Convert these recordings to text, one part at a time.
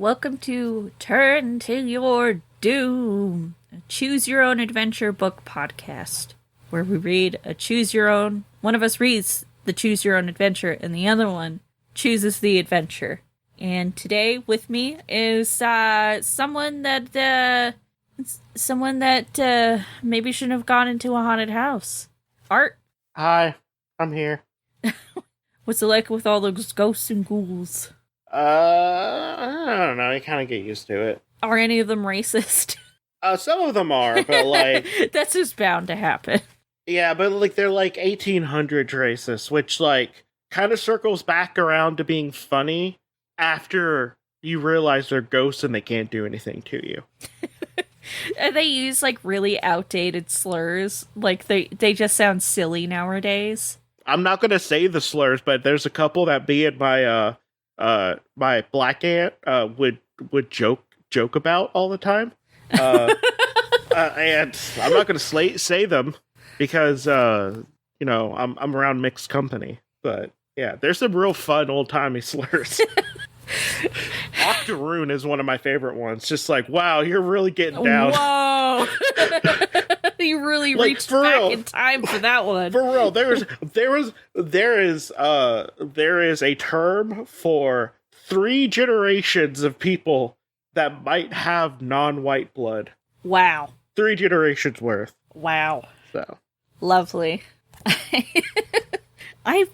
welcome to Turn to Your Doom, a Choose Your Own Adventure book podcast, where we read a choose your own. One of us reads the choose your own adventure, and the other one chooses the adventure. And today with me is someone that maybe shouldn't have gone into a haunted house. Art. Hi, I'm here. What's it like with all those ghosts and ghouls? I don't know. You kind of get used to it. Are any of them racist? Some of them are, but like that's just bound to happen. Yeah, but like they're like 1800s racist, which like kind of circles back around to being funny after you realize they're ghosts and they can't do anything to you. And they use like really outdated slurs. Like they just sound silly nowadays. I'm not gonna say the slurs, but there's a couple that me and my black aunt would joke about all the time. And I'm not gonna say them because I'm around mixed company. But yeah, there's some real fun old timey slurs. Octoroon is one of my favorite ones. Just like, wow, you're really getting down. Whoa. You really like, reached back real, in time for that one. For real, there is a term for 3 generations of people that might have non-white blood. Wow. 3 generations worth. Wow. So lovely. I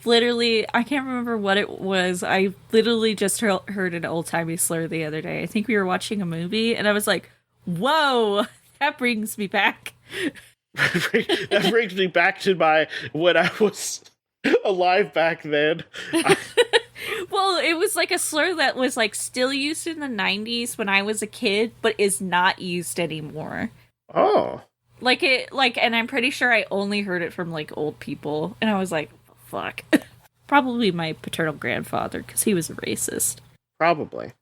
can't remember what it was. I literally just heard an old-timey slur the other day. I think we were watching a movie, and I was like, whoa, that brings me back. That brings me back to when I was alive back then. Well, it was like a slur that was like still used in the 90s when I was a kid, but is not used anymore. Oh. And I'm pretty sure I only heard it from like old people, and I was like, fuck. Probably my paternal grandfather, because he was a racist. Probably.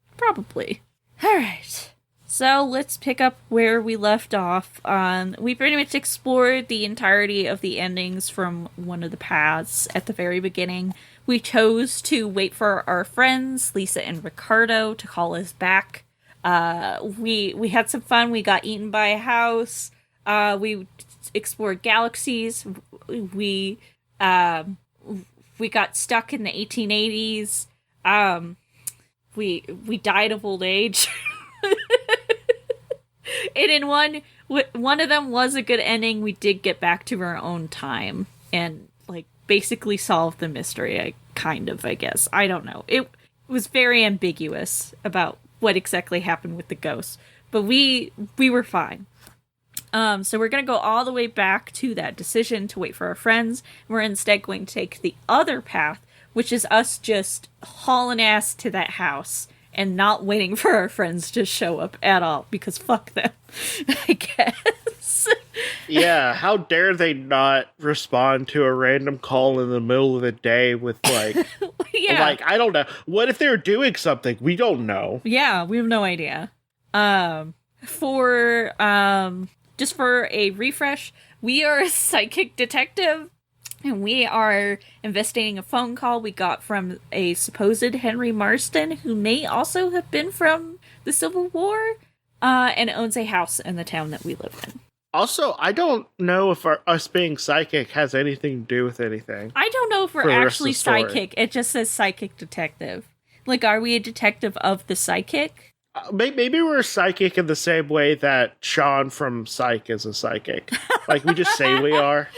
Alright. So let's pick up where we left off. We pretty much explored the entirety of the endings from one of the paths at the very beginning. We chose to wait for our friends, Lisa and Ricardo, to call us back. We had some fun. We got eaten by a house. We explored galaxies. We got stuck in the 1880s. We died of old age. And in one of them was a good ending. We did get back to our own time and like basically solve the mystery. I guess. I don't know. It was very ambiguous about what exactly happened with the ghosts, but we were fine. So we're going to go all the way back to that decision to wait for our friends. We're instead going to take the other path, which is us just hauling ass to that house and not waiting for our friends to show up at all, because fuck them, I guess. Yeah, how dare they not respond to a random call in the middle of the day with like, yeah. Like, I don't know. What if they're doing something? We don't know. Yeah, we have no idea. Just for a refresh, we are a psychic detective, and we are investigating a phone call we got from a supposed Henry Marston, who may also have been from the Civil War, and owns a house in the town that we live in. Also, I don't know if us being psychic has anything to do with anything. I don't know if we're actually psychic. It just says psychic detective. Like, are we a detective of the psychic? Maybe we're psychic in the same way that Sean from Psych is a psychic. Like, we just say we are.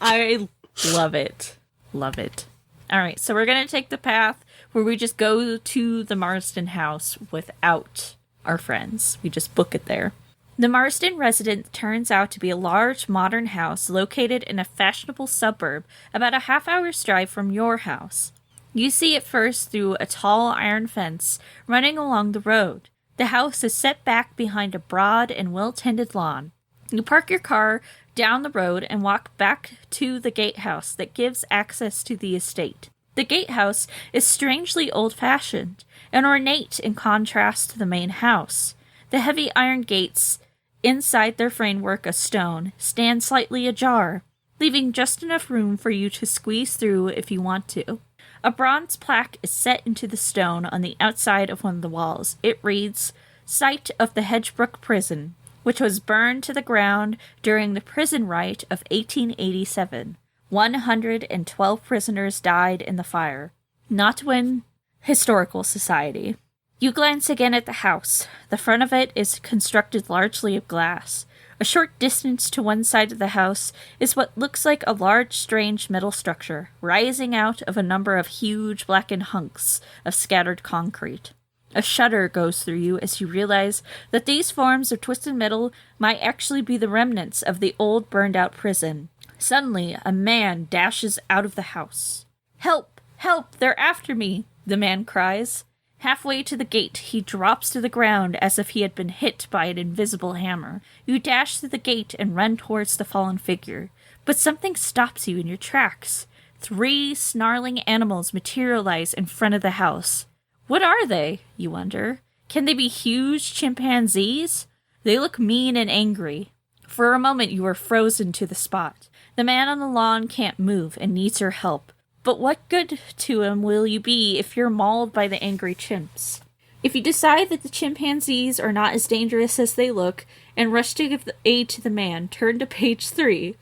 I love it. Love it. Alright, so we're going to take the path where we just go to the Marston house without our friends. We just book it there. The Marston residence turns out to be a large, modern house located in a fashionable suburb about a half-hour's drive from your house. You see it first through a tall iron fence running along the road. The house is set back behind a broad and well-tended lawn. You park your car down the road and walk back to the gatehouse that gives access to the estate. The gatehouse is strangely old-fashioned and ornate in contrast to the main house. The heavy iron gates, inside their framework of stone, stand slightly ajar, leaving just enough room for you to squeeze through if you want to. A bronze plaque is set into the stone on the outside of one of the walls. It reads, Site of the Hedgebrook Prison, which was burned to the ground during the prison riot of 1887. 112 prisoners died in the fire. Not to win historical society. You glance again at the house. The front of it is constructed largely of glass. A short distance to one side of the house is what looks like a large, strange metal structure, rising out of a number of huge blackened hunks of scattered concrete. A shudder goes through you as you realize that these forms of twisted metal might actually be the remnants of the old burned-out prison. Suddenly, a man dashes out of the house. Help! Help! They're after me! The man cries. Halfway to the gate, he drops to the ground as if he had been hit by an invisible hammer. You dash through the gate and run towards the fallen figure. But something stops you in your tracks. 3 snarling animals materialize in front of the house. What are they, you wonder? Can they be huge chimpanzees? They look mean and angry. For a moment, you are frozen to the spot. The man on the lawn can't move and needs your help. But what good to him will you be if you're mauled by the angry chimps? If you decide that the chimpanzees are not as dangerous as they look and rush to give aid to the man, turn to page 3.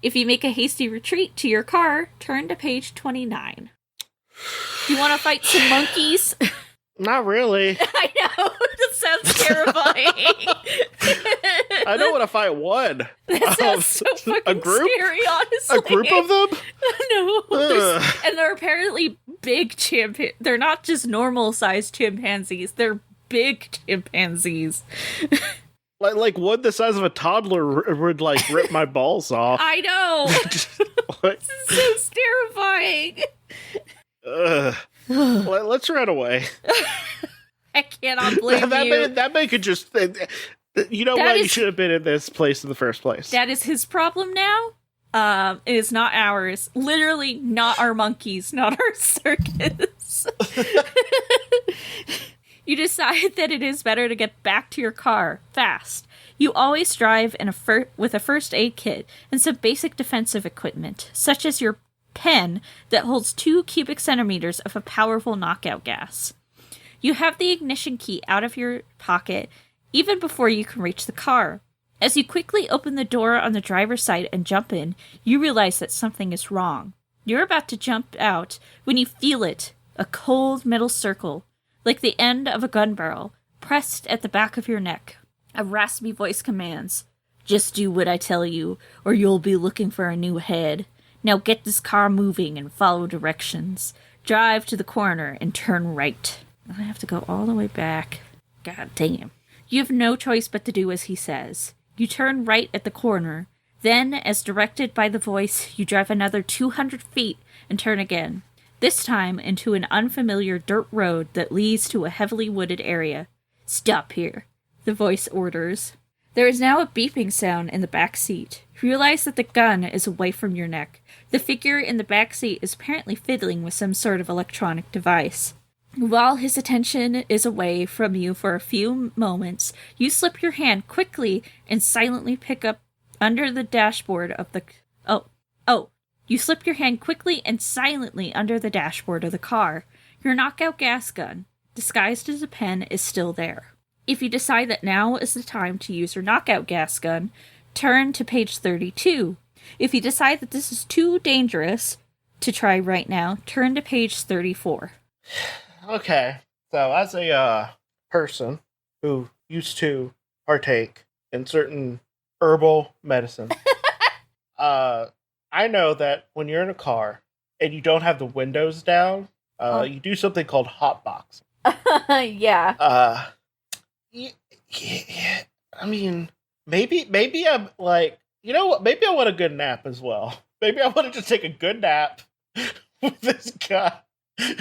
If you make a hasty retreat to your car, turn to page 29. Do you want to fight some monkeys? Not really. I know. That sounds terrifying. I don't want to fight one. That sounds so fucking a group? scary, honestly. A group of them? No. And they're apparently big chimpanzees. They're not just normal-sized chimpanzees. They're big chimpanzees. Like one the size of a toddler would, like, rip my balls off. I know. This is so terrifying. Let's run away. I cannot blame you. That man could just... You know what? You should have been in this place in the first place. That is his problem now. It is not ours. Literally not our monkeys, not our circus. You decide that it is better to get back to your car, fast. You always drive with a first aid kit and some basic defensive equipment, such as your pen that holds 2 cubic centimeters of a powerful knockout gas. You have the ignition key out of your pocket even before you can reach the car. As you quickly open the door on the driver's side and jump in, you realize that something is wrong. You're about to jump out when you feel it, a cold metal circle, like the end of a gun barrel, pressed at the back of your neck. A raspy voice commands, "Just do what I tell you, or you'll be looking for a new head. Now get this car moving and follow directions. Drive to the corner and turn right." I have to go all the way back. God damn. You have no choice but to do as he says. You turn right at the corner. Then, as directed by the voice, you drive another 200 feet and turn again. This time into an unfamiliar dirt road that leads to a heavily wooded area. "Stop here," the voice orders. There is now a beeping sound in the back seat. You realize that the gun is away from your neck. The figure in the back seat is apparently fiddling with some sort of electronic device. While his attention is away from you for a few moments, you slip your hand quickly and silently pick up under the dashboard of the... You slip your hand quickly and silently under the dashboard of the car. Your knockout gas gun, disguised as a pen, is still there. If you decide that now is the time to use your knockout gas gun, turn to page 32. If you decide that this is too dangerous to try right now, turn to page 34. Okay, so as a person who used to partake in certain herbal medicine, I know that when you're in a car and you don't have the windows down, you do something called hotboxing. Yeah. Yeah, I mean, maybe I'm like, you know what? Maybe I want a good nap as well. Maybe I want to just take a good nap with this guy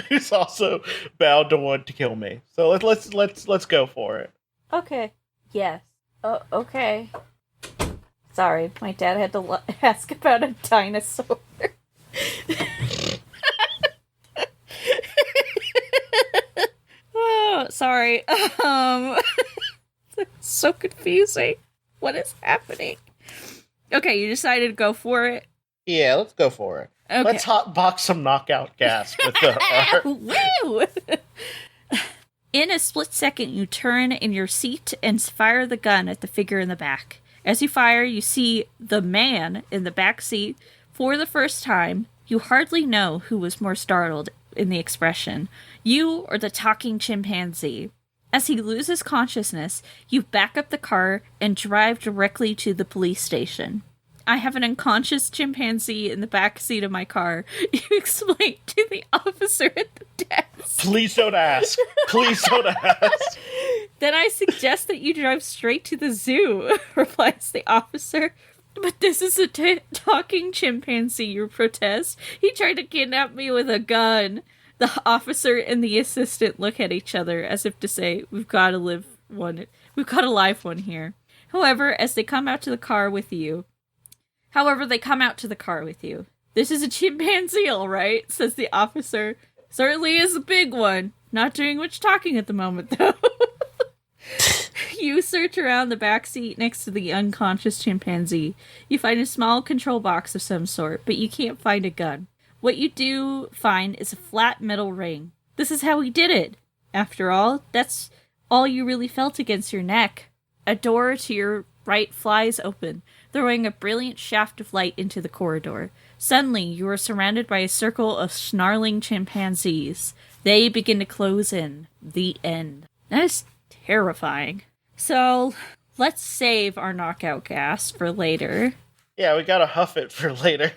who's also bound to want to kill me. So let's go for it. Okay. Yes. Oh, okay. Sorry, my dad had to ask about a dinosaur. Oh, sorry. It's so confusing. What is happening? Okay, you decided to go for it. Yeah, let's go for it. Okay. Let's hotbox some knockout gas with the Woo! In a split second, you turn in your seat and fire the gun at the figure in the back. As you fire, you see the man in the back seat for the first time. You hardly know who was more startled in the expression, you or the talking chimpanzee. As he loses consciousness, you back up the car and drive directly to the police station. I have an unconscious chimpanzee in the back seat of my car. You explain to the officer at the desk. Please don't ask. Please don't ask. Then I suggest that you drive straight to the zoo, replies the officer. But this is a talking chimpanzee, you protest. He tried to kidnap me with a gun. The officer and the assistant look at each other as if to say, we've got a live one here. However, they come out to the car with you. This is a chimpanzee, all right, says the officer. Certainly is a big one. Not doing much talking at the moment, though. You search around the back seat next to the unconscious chimpanzee. You find a small control box of some sort, but you can't find a gun. What you do find is a flat metal ring. This is how he did it. After all, that's all you really felt against your neck. A door to your right flies open, throwing a brilliant shaft of light into the corridor. Suddenly, you are surrounded by a circle of snarling chimpanzees. They begin to close in. The end. That is terrifying. So, let's save our knockout gas for later. Yeah, we gotta huff it for later.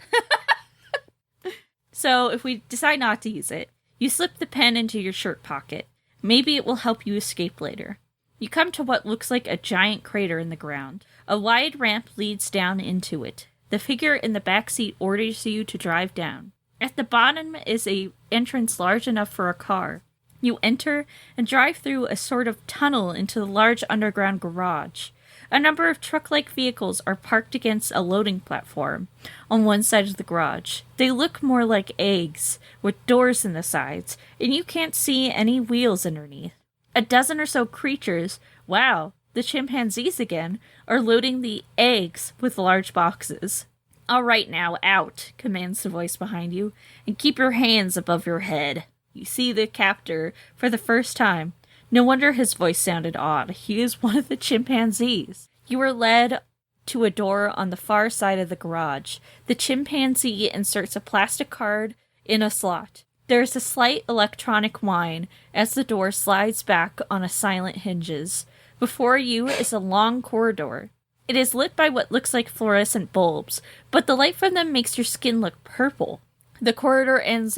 So, if we decide not to use it, you slip the pen into your shirt pocket. Maybe it will help you escape later. You come to what looks like a giant crater in the ground. A wide ramp leads down into it. The figure in the back seat orders you to drive down. At the bottom is an entrance large enough for a car. You enter and drive through a sort of tunnel into the large underground garage. A number of truck-like vehicles are parked against a loading platform on one side of the garage. They look more like eggs, with doors in the sides, and you can't see any wheels underneath. A dozen or so creatures, wow, the chimpanzees again, are loading the eggs with large boxes. All right now, out, commands the voice behind you, and keep your hands above your head. You see the captor for the first time. No wonder his voice sounded odd. He is one of the chimpanzees. You are led to a door on the far side of the garage. The chimpanzee inserts a plastic card in a slot. There is a slight electronic whine as the door slides back on a silent hinges. Before you is a long corridor. It is lit by what looks like fluorescent bulbs, but the light from them makes your skin look purple. The corridor ends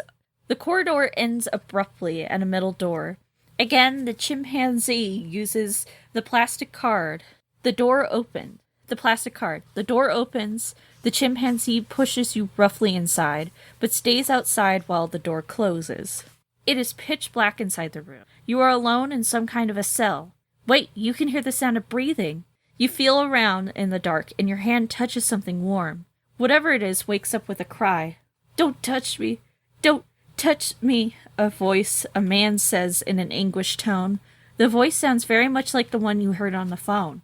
abruptly at a middle door. Again, the chimpanzee uses the plastic card. The door opens. The door opens. The chimpanzee pushes you roughly inside, but stays outside while the door closes. It is pitch black inside the room. You are alone in some kind of a cell. Wait, you can hear the sound of breathing. You feel around in the dark, and your hand touches something warm. Whatever it is wakes up with a cry. Don't touch me. Don't touch me, a man says in an anguished tone. The voice sounds very much like the one you heard on the phone.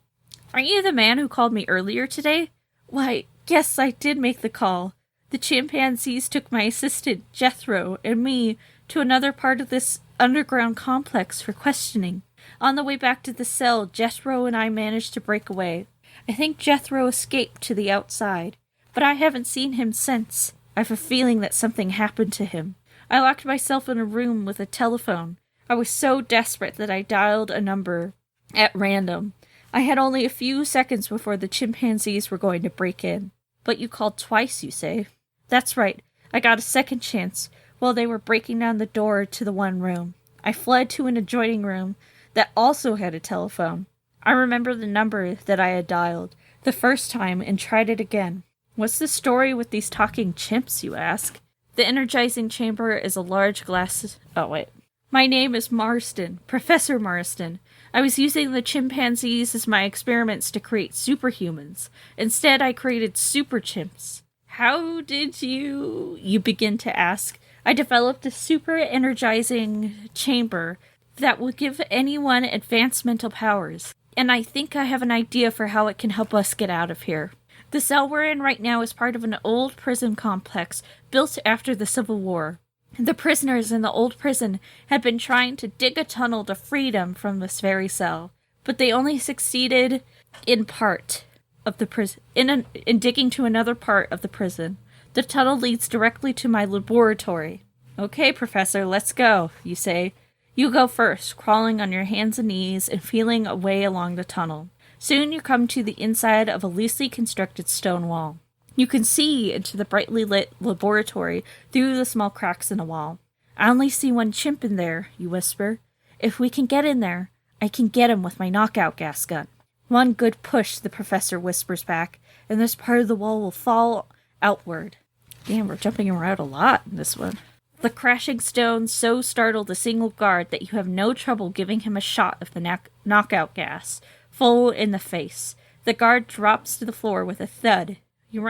Aren't you the man who called me earlier today? Why, yes, I did make the call. The chimpanzees took my assistant, Jethro, and me to another part of this underground complex for questioning. On the way back to the cell, Jethro and I managed to break away. I think Jethro escaped to the outside, but I haven't seen him since. I have a feeling that something happened to him. I locked myself in a room with a telephone. I was so desperate that I dialed a number at random. I had only a few seconds before the chimpanzees were going to break in. But you called twice, you say? That's right. I got a second chance while they were breaking down the door to the one room. I fled to an adjoining room that also had a telephone. I remember the number that I had dialed the first time and tried it again. What's the story with these talking chimps, you ask? The energizing chamber is a large glass... Oh, wait. My name is Marston, Professor Marston. I was using the chimpanzees as my experiments to create superhumans. Instead, I created super chimps. How did you begin to ask? I developed a super energizing chamber that will give anyone advanced mental powers. And I think I have an idea for how it can help us get out of here. The cell we're in right now is part of an old prison complex built after the Civil War. The prisoners in the old prison had been trying to dig a tunnel to freedom from this very cell, but they only succeeded in part of the prison, in digging to another part of the prison. The tunnel leads directly to my laboratory. Okay, Professor, let's go, you say. You go first, crawling on your hands and knees and feeling a way along the tunnel. Soon you come to the inside of a loosely constructed stone wall. You can see into the brightly lit laboratory through the small cracks in the wall. I only see one chimp in there, you whisper. If we can get in there, I can get him with my knockout gas gun. One good push, the professor whispers back, and this part of the wall will fall outward. Damn, we're jumping around a lot in this one. The crashing stones so startle the single guard that you have no trouble giving him a shot of the knockout gas, full in the face. The guard drops to the floor with a thud. You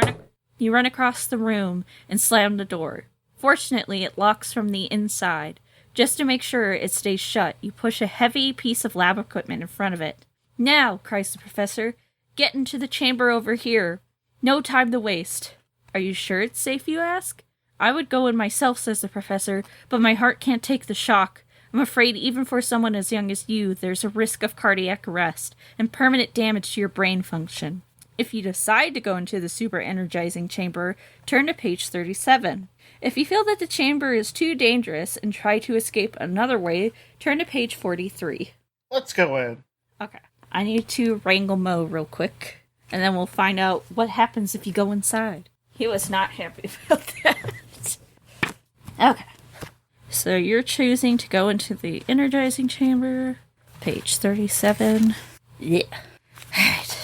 run across the room and slam the door. Fortunately, it locks from the inside. Just to make sure it stays shut, you push a heavy piece of lab equipment in front of it. Now, cries the professor, get into the chamber over here. No time to waste. Are you sure it's safe, you ask? I would go in myself, says the professor, but my heart can't take the shock. I'm afraid even for someone as young as you, there's a risk of cardiac arrest and permanent damage to your brain function. If you decide to go into the super energizing chamber, turn to page 37. If you feel that the chamber is too dangerous and try to escape another way, turn to page 43. Let's go in. Okay. I need to wrangle Mo real quick, and then we'll find out what happens if you go inside. He was not happy about that. Okay. So you're choosing to go into the energizing chamber. Page 37. Yeah. Alright.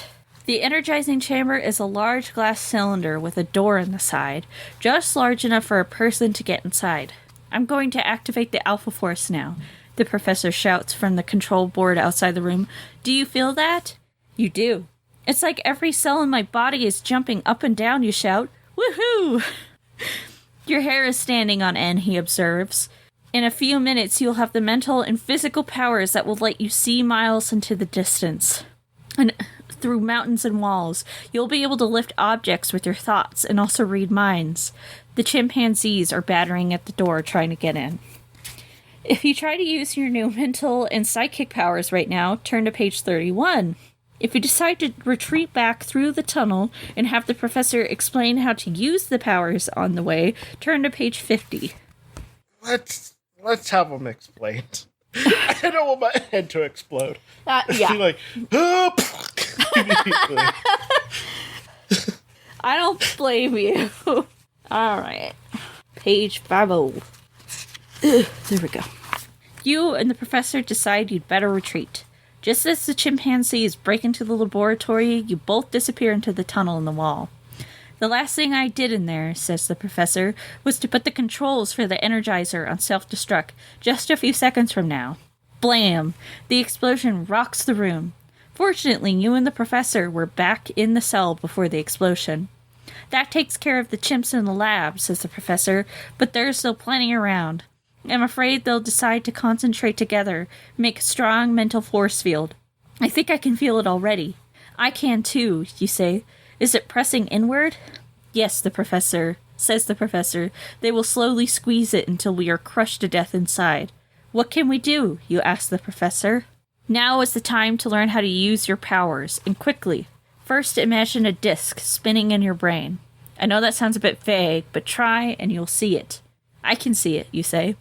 The energizing chamber is a large glass cylinder with a door in the side, just large enough for a person to get inside. I'm going to activate the Alpha Force now, the professor shouts from the control board outside the room. Do you feel that? You do. It's like every cell in my body is jumping up and down, you shout. Woohoo! Your hair is standing on end, he observes. In a few minutes, you'll have the mental and physical powers that will let you see miles into the distance. And through mountains and walls, you'll be able to lift objects with your thoughts and also read minds. The chimpanzees are battering at the door trying to get in. If you try to use your new mental and psychic powers right now, turn to page 31. If you decide to retreat back through the tunnel and have the professor explain how to use the powers on the way, turn to page 50. Let's have them explained. I don't want my head to explode. Yeah. Like, immediately. I don't blame you. Alright. Page 50. There we go. You and the professor decide you'd better retreat. Just as the chimpanzees break into the laboratory, you both disappear into the tunnel in the wall. The last thing I did in there, says the professor, was to put the controls for the Energizer on self-destruct just a few seconds from now. Blam! The explosion rocks the room. Fortunately, you and the professor were back in the cell before the explosion. That takes care of the chimps in the lab, says the professor, but there's still plenty around. I'm afraid they'll decide to concentrate together, make a strong mental force field. I think I can feel it already. I can too, you say. Is it pressing inward? Yes, says the professor. They will slowly squeeze it until we are crushed to death inside. What can we do? You ask the professor. Now is the time to learn how to use your powers, and quickly. First, imagine a disc spinning in your brain. I know that sounds a bit vague, but try and you'll see it. I can see it, you say.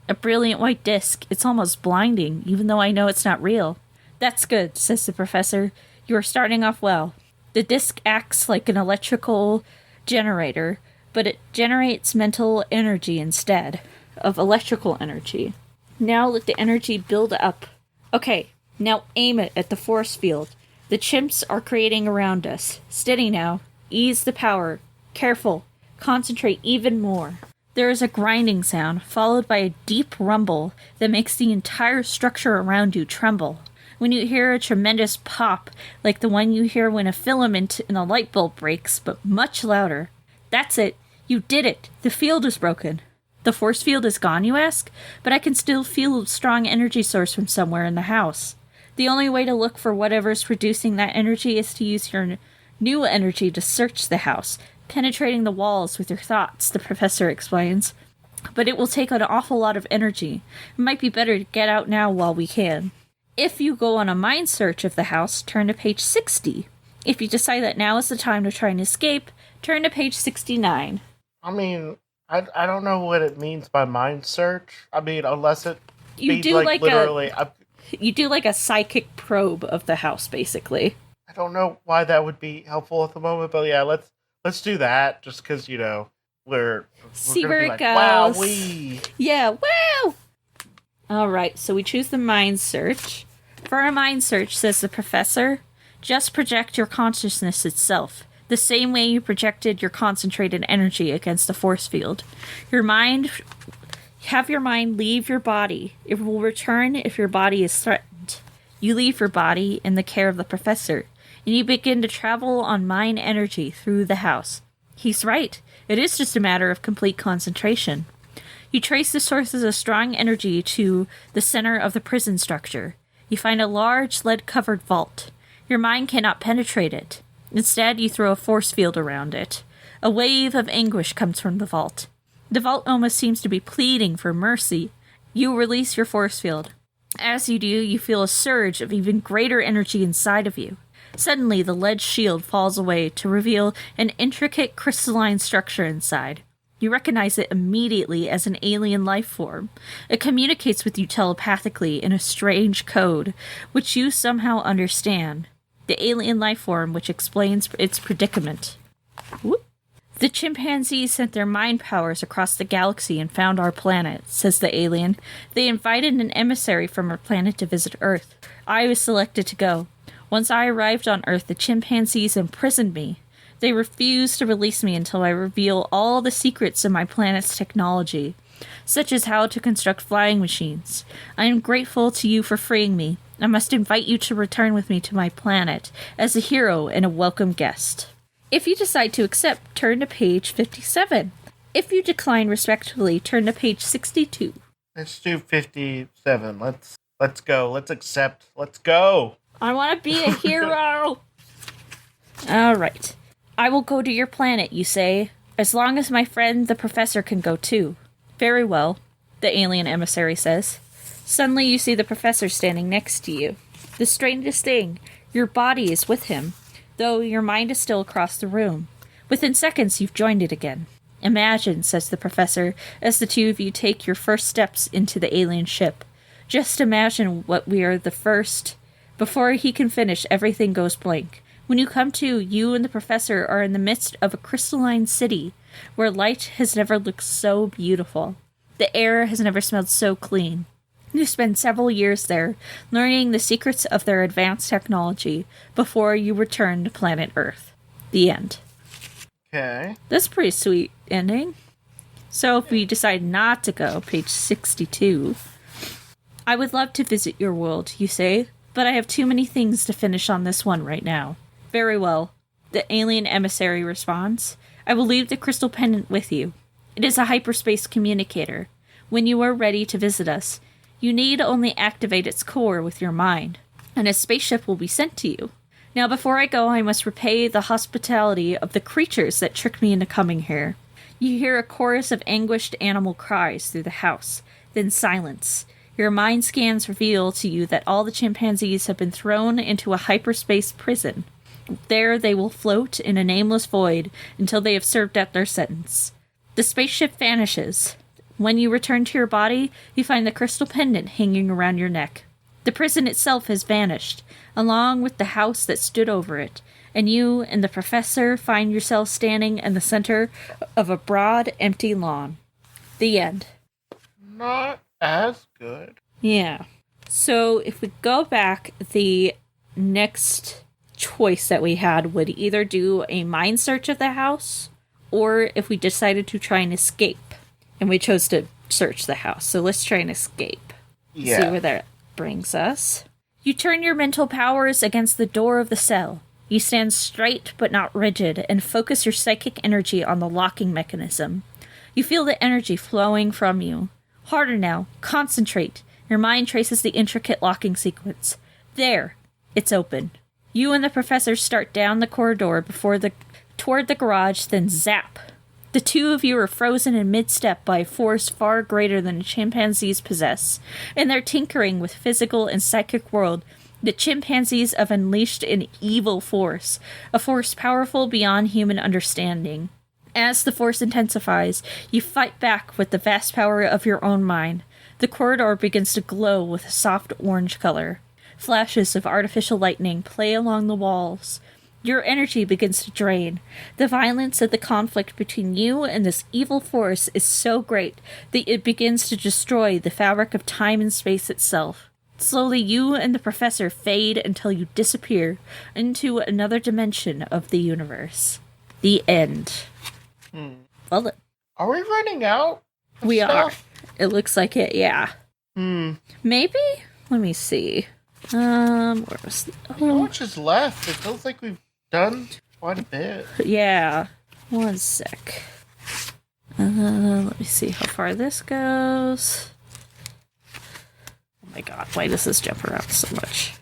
A brilliant white disc. It's almost blinding, even though I know it's not real. That's good, says the professor. You are starting off well. The disc acts like an electrical generator, but it generates mental energy instead of electrical energy. Now let the energy build up. Okay, now aim it at the force field. The chimps are creating around us. Steady now. Ease the power. Careful. Concentrate even more. There is a grinding sound, followed by a deep rumble that makes the entire structure around you tremble. When you hear a tremendous pop, like the one you hear when a filament in a light bulb breaks, but much louder. That's it. You did it. The field is broken. The force field is gone, you ask? But I can still feel a strong energy source from somewhere in the house. The only way to look for whatever's producing that energy is to use your new energy to search the house, penetrating the walls with your thoughts, the professor explains. But it will take an awful lot of energy. It might be better to get out now while we can. If you go on a mind search of the house, turn to page 60. If you decide that now is the time to try and escape, turn to page 69. I mean, I don't know what it means by mind search. I mean, unless it You means do like literally. You do like a psychic probe of the house, basically. I don't know why that would be helpful at the moment, but yeah, let's do that. Just because we're See gonna where be it like, goes. Wowee. Yeah, wow! Alright, so we choose the mind search. For our mind search, says the professor, just project your consciousness itself, the same way you projected your concentrated energy against the force field. Have your mind leave your body. It will return if your body is threatened. You leave your body in the care of the professor, and you begin to travel on mind energy through the house. He's right. It is just a matter of complete concentration. You trace the sources of strong energy to the center of the prison structure. You find a large lead-covered vault. Your mind cannot penetrate it. Instead, you throw a force field around it. A wave of anguish comes from the vault. The vault almost seems to be pleading for mercy. You release your force field. As you do, you feel a surge of even greater energy inside of you. Suddenly, the lead shield falls away to reveal an intricate crystalline structure inside. You recognize it immediately as an alien life form. It communicates with you telepathically in a strange code, which you somehow understand. The alien life form which explains its predicament. Whoop. The chimpanzees sent their mind powers across the galaxy and found our planet, says the alien. They invited an emissary from our planet to visit Earth. I was selected to go. Once I arrived on Earth, the chimpanzees imprisoned me. They refused to release me until I reveal all the secrets of my planet's technology, such as how to construct flying machines. I am grateful to you for freeing me. I must invite you to return with me to my planet as a hero and a welcome guest. If you decide to accept, turn to page 57. If you decline respectfully, turn to page 62. Let's do 57. Let's go. Let's accept. Let's go. I want to be a hero! Alright. I will go to your planet, you say, as long as my friend the professor can go too. Very well, the alien emissary says. Suddenly you see the professor standing next to you. The strangest thing, your body is with him, though your mind is still across the room. Within seconds you've joined it again. Imagine, says the professor, as the two of you take your first steps into the alien ship. Just imagine what we are the first. Before he can finish, everything goes blank. When you come to, you and the professor are in the midst of a crystalline city, where light has never looked so beautiful. The air has never smelled so clean. You spend several years there, learning the secrets of their advanced technology, before you return to planet Earth. The end. Okay. That's a pretty sweet ending. So if we decide not to go, page 62. I would love to visit your world, you say, but I have too many things to finish on this one right now. Very well, the alien emissary responds. I will leave the crystal pendant with you. It is a hyperspace communicator. When you are ready to visit us, you need only activate its core with your mind, and a spaceship will be sent to you. Now before I go, I must repay the hospitality of the creatures that tricked me into coming here. You hear a chorus of anguished animal cries through the house, then silence. Your mind scans reveal to you that all the chimpanzees have been thrown into a hyperspace prison. There they will float in a nameless void until they have served out their sentence. The spaceship vanishes. When you return to your body, you find the crystal pendant hanging around your neck. The prison itself has vanished, along with the house that stood over it, and you and the professor find yourselves standing in the center of a broad, empty lawn. The end. Not as good. Yeah. So if we go back, the next choice that we had would either do a mind search of the house, or if we decided to try and escape. And we chose to search the house. So let's try and escape. Yeah. See where that brings us. You turn your mental powers against the door of the cell. You stand straight but not rigid and focus your psychic energy on the locking mechanism. You feel the energy flowing from you. Harder now. Concentrate. Your mind traces the intricate locking sequence. There. It's open. You and the professor start down the corridor toward the garage, then zap. The two of you are frozen in mid-step by a force far greater than the chimpanzees possess. In their tinkering with physical and psychic world, the chimpanzees have unleashed an evil force, a force powerful beyond human understanding. As the force intensifies, you fight back with the vast power of your own mind. The corridor begins to glow with a soft orange color. Flashes of artificial lightning play along the walls. Your energy begins to drain. The violence of the conflict between you and this evil force is so great that it begins to destroy the fabric of time and space itself. Slowly, you and the professor fade until you disappear into another dimension of the universe. The end. Well, are we running out? We are. It looks like it, yeah. Maybe? Let me see. Where was how much is left? It feels like we've done quite a bit. Yeah. One sec. Let me see how far this goes. Oh my god, why does this jump around so much?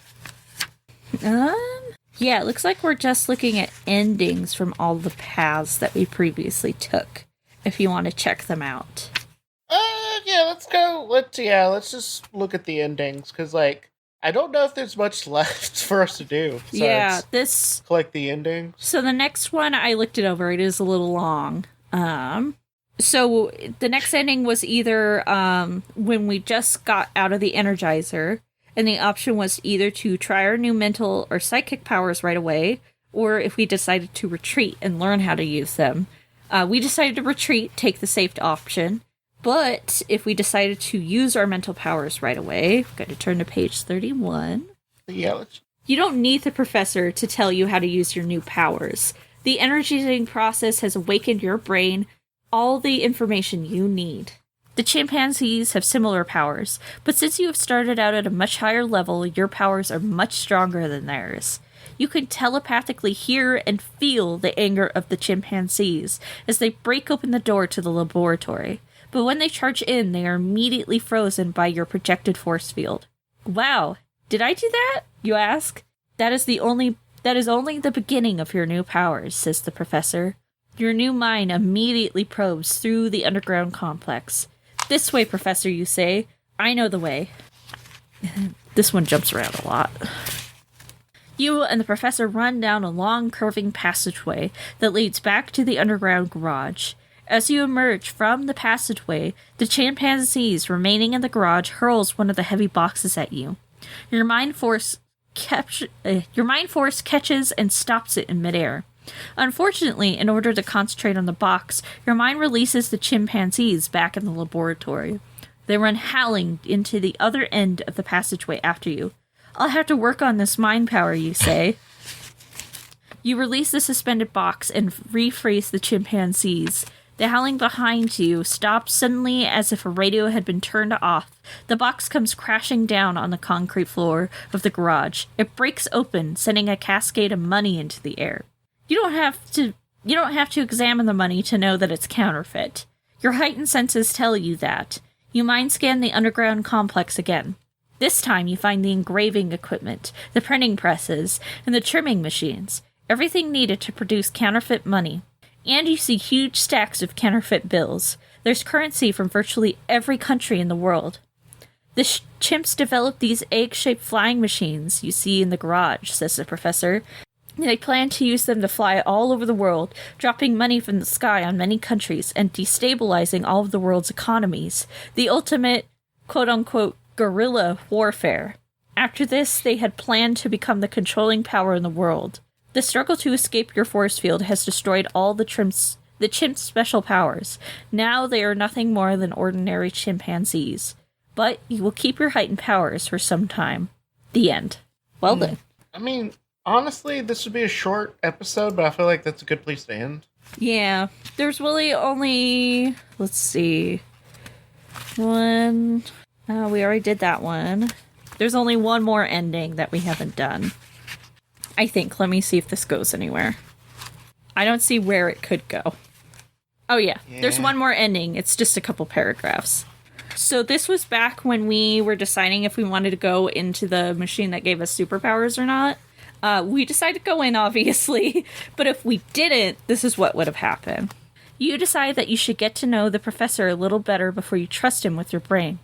Yeah, it looks like we're just looking at endings from all the paths that we previously took, if you want to check them out. Yeah, let's go. Let's just look at the endings, because, like, I don't know if there's much left for us to do. Yeah, collect the endings. So the next one, I looked it over. It is a little long. So the next ending was either when we just got out of the Energizer, and the option was either to try our new mental or psychic powers right away, or if we decided to retreat and learn how to use them. We decided to retreat, take the safe option. But if we decided to use our mental powers right away, I'm going to turn to page 31. Yeah, you don't need the professor to tell you how to use your new powers. The energizing process has awakened your brain all the information you need. The chimpanzees have similar powers, but since you have started out at a much higher level, your powers are much stronger than theirs. You can telepathically hear and feel the anger of the chimpanzees as they break open the door to the laboratory. But when they charge in, they are immediately frozen by your projected force field. Wow, did I do that? You ask. That is only the beginning of your new powers, says the professor. Your new mind immediately probes through the underground complex. This way, Professor, you say. I know the way. This one jumps around a lot. You and the professor run down a long, curving passageway that leads back to the underground garage. As you emerge from the passageway, the chimpanzees remaining in the garage hurls one of the heavy boxes at you. Your mind force catches and stops it in midair. Unfortunately, in order to concentrate on the box, your mind releases the chimpanzees back in the laboratory. They run howling into the other end of the passageway after you. I'll have to work on this mind power, you say. You release the suspended box and refreeze the chimpanzees. The howling behind you stops suddenly as if a radio had been turned off. The box comes crashing down on the concrete floor of the garage. It breaks open, sending a cascade of money into the air. You don't have to examine the money to know that it's counterfeit. Your heightened senses tell you that. You mind scan the underground complex again. This time you find the engraving equipment, the printing presses, and the trimming machines. Everything needed to produce counterfeit money. And you see huge stacks of counterfeit bills. There's currency from virtually every country in the world. The chimps developed these egg-shaped flying machines you see in the garage, says the professor. They plan to use them to fly all over the world, dropping money from the sky on many countries and destabilizing all of the world's economies. The ultimate, quote-unquote, guerrilla warfare. After this, they had planned to become the controlling power in the world. The struggle to escape your force field has destroyed all the chimps' special powers. Now they are nothing more than ordinary chimpanzees. But you will keep your heightened powers for some time. The end. Well done. I mean, honestly, this would be a short episode, but I feel like that's a good place to end. Yeah. There's really only... Let's see. One... Oh, we already did that one. There's only one more ending that we haven't done. I think. Let me see if this goes anywhere. I don't see where it could go. Oh, yeah. There's one more ending. It's just a couple paragraphs. So this was back when we were deciding if we wanted to go into the machine that gave us superpowers or not. We decided to go in, obviously, but if we didn't, this is what would have happened. You decide that you should get to know the professor a little better before you trust him with your brain.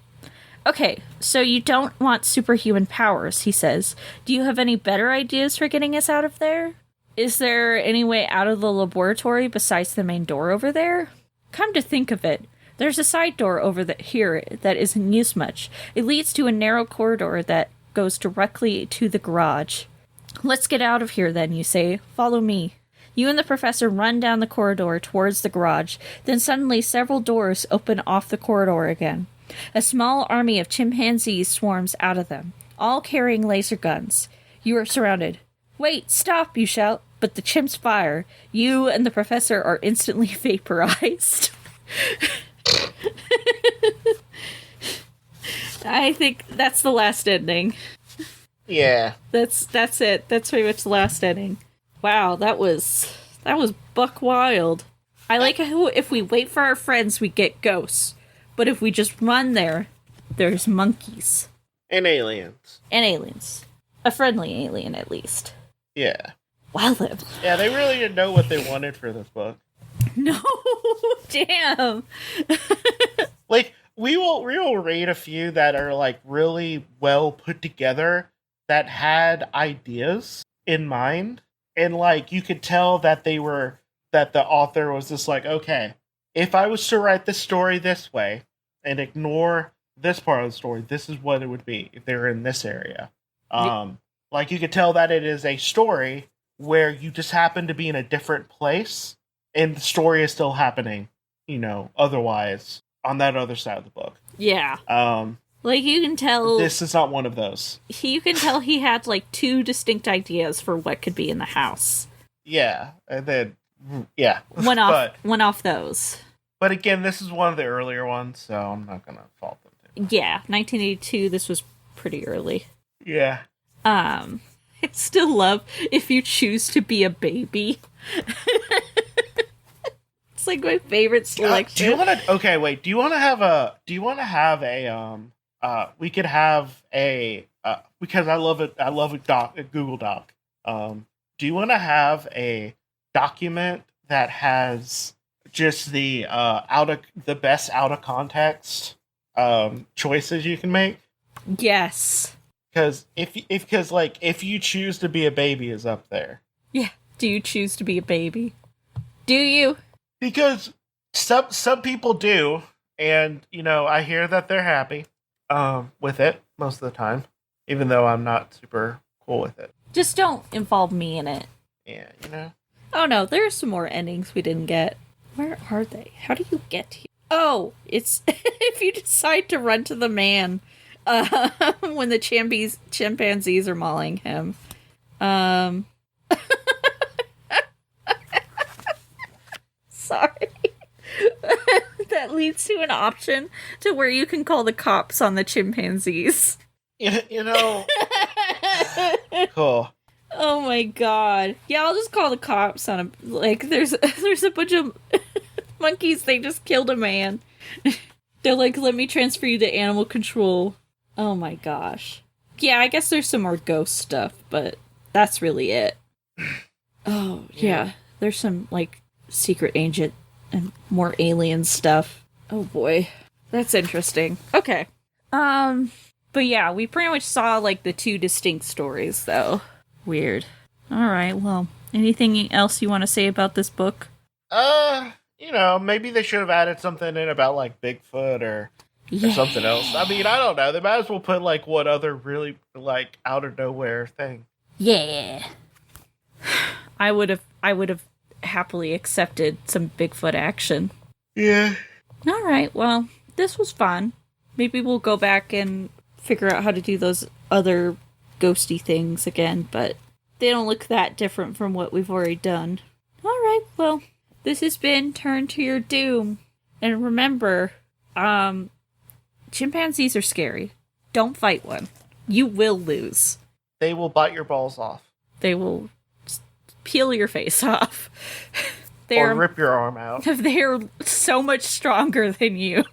Okay, so you don't want superhuman powers, he says. Do you have any better ideas for getting us out of there? Is there any way out of the laboratory besides the main door over there? Come to think of it, there's a side door over here that isn't used much. It leads to a narrow corridor that goes directly to the garage. Let's get out of here then, you say. Follow me. You and the professor run down the corridor towards the garage, then suddenly several doors open off the corridor again. A small army of chimpanzees swarms out of them, all carrying laser guns. You are surrounded. Wait, stop, you shout, but the chimps fire. You and the professor are instantly vaporized. I think that's the last ending. Yeah. That's it. That's pretty much the last ending. Wow, that was buck wild. I like how if we wait for our friends, we get ghosts. But if we just run there, there's monkeys. And aliens. And aliens. A friendly alien, at least. Yeah. Wow, then. Yeah, they really didn't know what they wanted for this book. No, damn. Like, we'll read a few that are, like, really well put together that had ideas in mind. And, like, you could tell that the author was just like, okay, if I was to write this story this way and ignore this part of the story, this is what it would be if they were in this area. Like, you could tell that it is a story where you just happen to be in a different place and the story is still happening, otherwise on that other side of the book. Yeah. Like, you can tell... This is not one of those. You can tell he had, like, two distinct ideas for what could be in the house. Yeah, and then... Yeah. One off those. But again, this is one of the earlier ones, so I'm not gonna fault them too. Yeah, 1982, this was pretty early. Yeah. I still love if you choose to be a baby. It's like my favorite selection. Do you want to have a we could have a because I love a Google Doc. Do you want to have a document that has just the best out of context choices you can make? Yes. Because if you choose to be a baby is up there. Yeah. Do you choose to be a baby? Do you? Because some people do, and I hear that they're happy with it most of the time, even though I'm not super cool with it. Just don't involve me in it. Yeah, Oh no, there's some more endings we didn't get. Where are they? How do you get here? Oh, it's if you decide to run to the man when the chimpanzees are mauling him. Sorry. That leads to an option to where you can call the cops on the chimpanzees. Cool. Oh my god. Yeah, I'll just call the cops on him. Like, there's a bunch of monkeys, they just killed a man. They're like, let me transfer you to animal control. Oh my gosh. Yeah, I guess there's some more ghost stuff, but that's really it. Oh, yeah. There's some, like, secret agent and more alien stuff. Oh boy. That's interesting. Okay. But yeah, we pretty much saw, like, the two distinct stories, though. Weird. Alright, well, anything else you want to say about this book? Maybe they should have added something in about, like, Bigfoot or something else. I mean, I don't know. They might as well put, like, what other really, like, out of nowhere thing. Yeah. I would have happily accepted some Bigfoot action. Yeah. Alright, well, this was fun. Maybe we'll go back and figure out how to do those other ghosty things again, but they don't look that different from what we've already done. Alright, well, this has been Turn to Your Doom. And remember, chimpanzees are scary. Don't fight one. You will lose. They will bite your balls off. They will peel your face off. Or rip your arm out. They're so much stronger than you.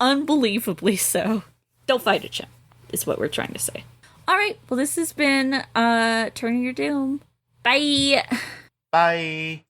Unbelievably so. Don't fight a chimp, is what we're trying to say. All right. Well, this has been Turning Your Doom. Bye. Bye.